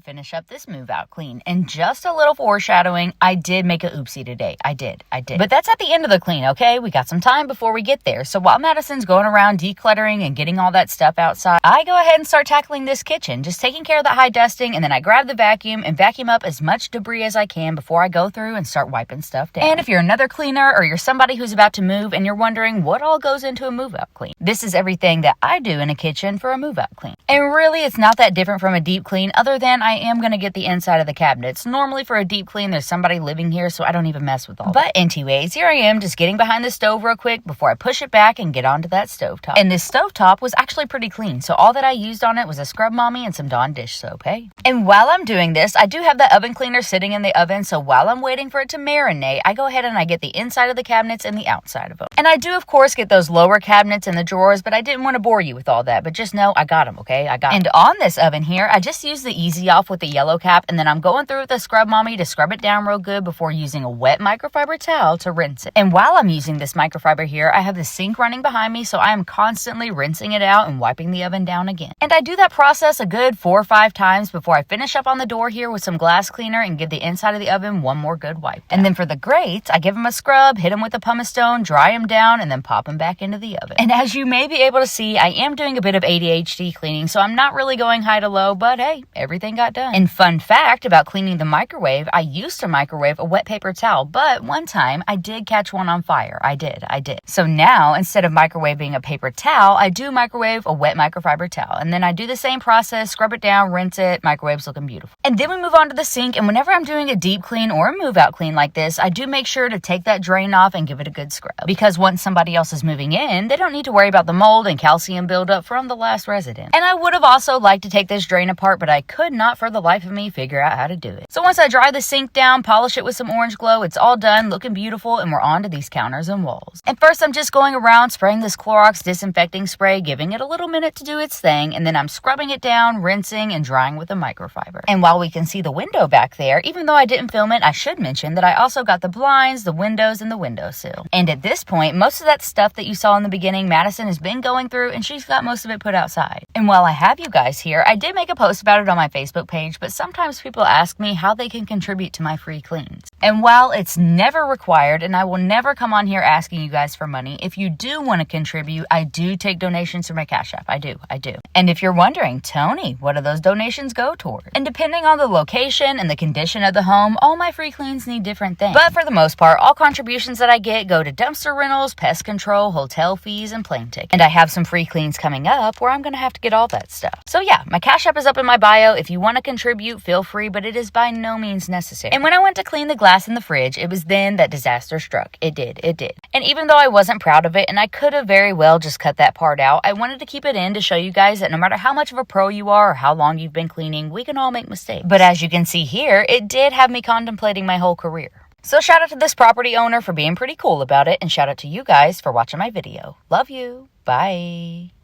finish up this move out clean. And just a little foreshadowing, I did make a oopsie today. I did. But that's at the end of the clean, okay? We got some time before we get there. So while Madison's going around decluttering and getting all that stuff outside, I go ahead and start tackling this kitchen, just taking care of the high dusting, and then I grab the vacuum and vacuum up as much debris as I can before I go through and start wiping stuff down. And if you're another cleaner or you're somebody who's about to move and you're wondering what all goes into a move out clean, this is everything that I do in a kitchen for a move out clean. And really, it's not that different from a deep clean, other than I am going to get the inside of the cabinets. Normally for a deep clean, there's somebody living here, so I don't even mess with all that. But anyways, here I am just getting behind the stove real quick before I push it back and get onto that stovetop. And this stovetop was actually pretty clean, so all that I used on it was a Scrub Mommy and some Dawn dish soap, hey? And while I'm doing this, I do have the oven cleaner sitting in the oven, so while I'm waiting for it to marinate, I go ahead and I get the inside of the cabinets and the outside of them. And I do, of course, get those lower cabinets and the drawers, but I didn't want to bore you with all that, but just know I got them, okay? I got them. And on this oven here, I just use the Easy Off with the yellow cap, and then I'm going through with the Scrub Mommy to scrub it down real good before using a wet microfiber towel to rinse it. And while I'm using this microfiber here, I have the sink running behind me, so I am constantly rinsing it out and wiping the oven down again. And I do that process a good 4 or 5 times before I finish up on the door here with some glass cleaner and give the inside of the oven one more good wipe down. And then for the grates, I give them a scrub, hit them with a pumice stone, dry them down, and then pop them back into the oven. And as you may be able to see, I am doing a bit of ADHD cleaning, so I'm not really going high to low, but hey, everything got done. And fun fact about cleaning the microwave, I used to microwave a wet paper towel, but one time I did catch one on fire. I did. So now, instead of microwaving a paper towel, I do microwave a wet microfiber towel. And then I do the same process, scrub it down, rinse it, microwave's looking beautiful. And then we move on to the sink, and whenever I'm doing a deep clean or a move out clean like this, I do make sure to take that drain off and give it a good scrub. Because once somebody else is moving in, they don't need to worry about the mold and calcium buildup from the last resident. And I would have also liked to take this drain apart, but I could not for the life of me figure out how to do it. So once I dry the sink down, polish it with some orange glow, it's all done, looking beautiful, and we're on to these counters and walls. And first I'm just going around spraying this Clorox disinfecting spray, giving it a little minute to do its thing, and then I'm scrubbing it down, rinsing, and drying with a microfiber. And while we can see the window back there, even though I didn't film it, I should mention that I also got the blinds, the windows, and the windowsill. And at this point, most of that stuff that you saw in the beginning, Madison has been going through, and she's got most of it put outside. And while I have you guys here, I did make a post about it on my Facebook page, but sometimes people ask me how they can contribute to my free cleans. And while it's never required, and I will never come on here asking you guys for money, if you do want to contribute, I do take donations through my Cash App. I do. And if you're wondering, Tony, what do those donations go toward? And depending on the location and the condition of the home, all my free cleans need different things. But for the most part, all contributions that I get go to dumpster rentals, pest control, hotel fees, and plane tickets. And I have some free cleans coming up where I'm going to have to get all that stuff. So yeah, my Cash App is up in my bio. If you want to contribute, feel free, but it is by no means necessary. And when I went to clean the glass in the fridge, it was then that disaster struck. It did. And even though I wasn't proud of it, and I could have very well just cut that part out, I wanted to keep it in to show you guys that no matter how much of a pro you are or how long you've been cleaning, we can all make mistakes. But as you can see here, it did have me contemplating my whole career. So shout out to this property owner for being pretty cool about it, and shout out to you guys for watching my video. Love you. Bye.